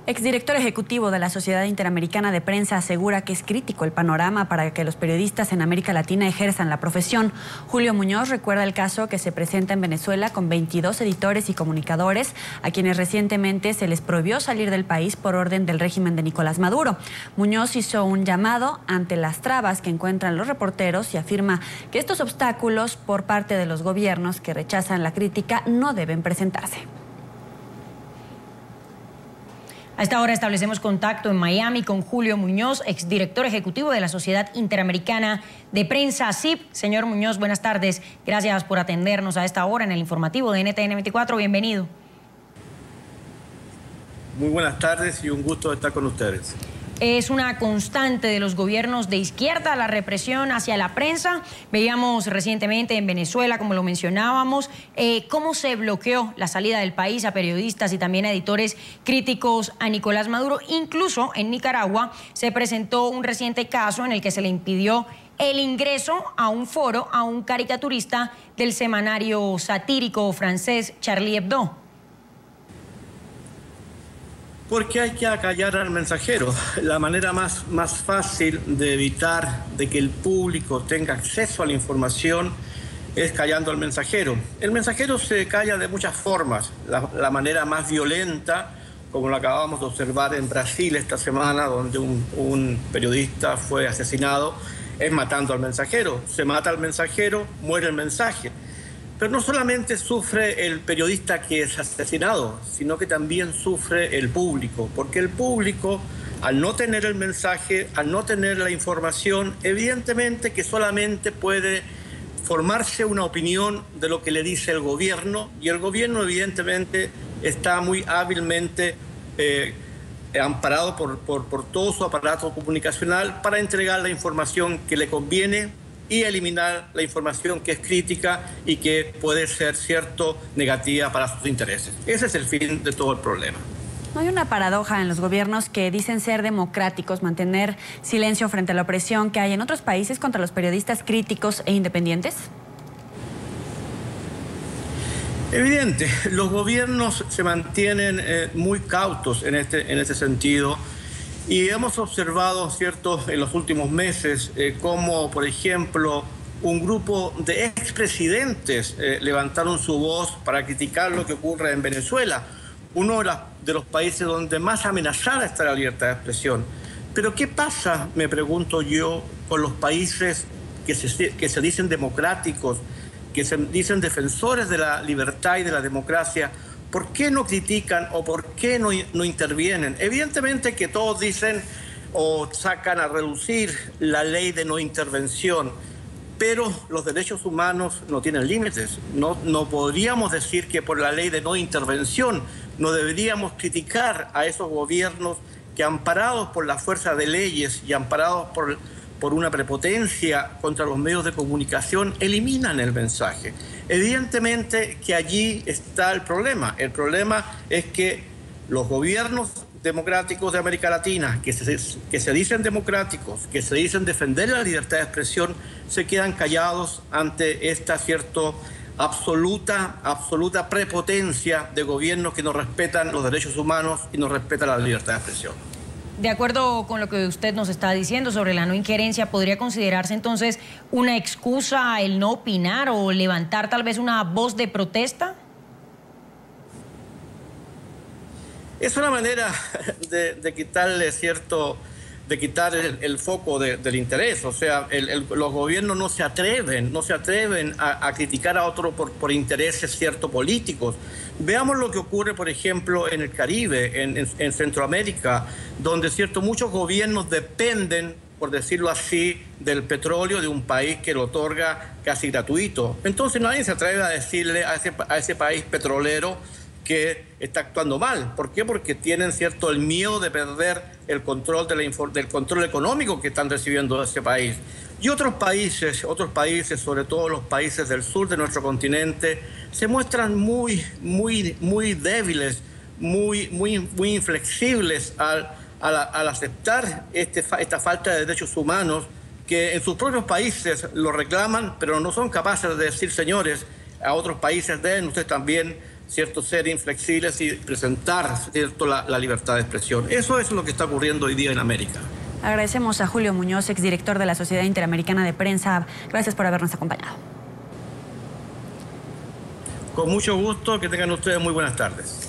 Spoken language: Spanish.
Exdirector ejecutivo de la Sociedad Interamericana de Prensa asegura que es crítico el panorama para que los periodistas en América Latina ejerzan la profesión. Julio Muñoz recuerda el caso que se presenta en Venezuela con 22 editores y comunicadores a quienes recientemente se les prohibió salir del país por orden del régimen de Nicolás Maduro. Muñoz hizo un llamado ante las trabas que encuentran los reporteros y afirma que estos obstáculos por parte de los gobiernos que rechazan la crítica no deben presentarse. A esta hora establecemos contacto en Miami con Julio Muñoz, exdirector ejecutivo de la Sociedad Interamericana de Prensa, SIP. Señor Muñoz, buenas tardes. Gracias por atendernos a esta hora en el informativo de NTN 24. Bienvenido. Muy buenas tardes y un gusto estar con ustedes. Es una constante de los gobiernos de izquierda la represión hacia la prensa. Veíamos recientemente en Venezuela, como lo mencionábamos, cómo se bloqueó la salida del país a periodistas y también a editores críticos a Nicolás Maduro. Incluso en Nicaragua se presentó un reciente caso en el que se le impidió el ingreso a un foro a un caricaturista del semanario satírico francés Charlie Hebdo. Porque hay que acallar al mensajero. La manera más fácil de evitar de que el público tenga acceso a la información es callando al mensajero. El mensajero se calla de muchas formas. La manera más violenta, como lo acabamos de observar en Brasil esta semana, donde un periodista fue asesinado, es matando al mensajero. Se mata al mensajero, muere el mensaje. Pero no solamente sufre el periodista que es asesinado, sino que también sufre el público, porque el público, al no tener el mensaje, al no tener la información, evidentemente que solamente puede formarse una opinión de lo que le dice el gobierno, y el gobierno evidentemente está muy hábilmente amparado por todo su aparato comunicacional para entregar la información que le conviene y eliminar la información que es crítica y que puede ser, negativa para sus intereses. Ese es el fin de todo el problema. ¿No hay una paradoja en los gobiernos que dicen ser democráticos, mantener silencio frente a la opresión que hay en otros países contra los periodistas críticos e independientes? Evidente, los gobiernos se mantienen muy cautos en este sentido. Y hemos observado, en los últimos meses, cómo, por ejemplo, un grupo de expresidentes levantaron su voz para criticar lo que ocurre en Venezuela, uno de los países donde más amenazada está la libertad de expresión. Pero ¿qué pasa, me pregunto yo, con los países que se dicen democráticos, que se dicen defensores de la libertad y de la democracia? ¿Por qué no critican o por qué no intervienen? Evidentemente que todos dicen o sacan a relucir la ley de no intervención, pero los derechos humanos no tienen límites. No podríamos decir que por la ley de no intervención no deberíamos criticar a esos gobiernos que, amparados por la fuerza de leyes y amparados por una prepotencia contra los medios de comunicación, eliminan el mensaje. Evidentemente que allí está el problema. El problema es que los gobiernos democráticos de América Latina, que se dicen democráticos, que se dicen defender la libertad de expresión, se quedan callados ante esta absoluta prepotencia de gobiernos que no respetan los derechos humanos y no respetan la libertad de expresión. De acuerdo con lo que usted nos está diciendo sobre la no injerencia, ¿podría considerarse entonces una excusa el no opinar o levantar tal vez una voz de protesta? Es una manera de quitarle de quitar el foco del interés. O sea, los gobiernos no se atreven a criticar a otro por intereses políticos. Veamos lo que ocurre, por ejemplo, en el Caribe, en Centroamérica, donde muchos gobiernos dependen, por decirlo así, del petróleo de un país que lo otorga casi gratuito. Entonces nadie se atreve a decirle a ese país petrolero que está actuando mal. ¿Por qué? Porque tienen el miedo de perder el control del control económico que están recibiendo de ese país. Y otros países, sobre todo los países del sur de nuestro continente, se muestran muy débiles, muy inflexibles al aceptar esta falta de derechos humanos, que en sus propios países lo reclaman, pero no son capaces de decir, señores, a otros países ustedes también ¿cierto?, ser inflexibles y presentar, ¿cierto?, la libertad de expresión. Eso es lo que está ocurriendo hoy día en América. Agradecemos a Julio Muñoz, exdirector de la Sociedad Interamericana de Prensa. Gracias por habernos acompañado. Con mucho gusto, que tengan ustedes muy buenas tardes.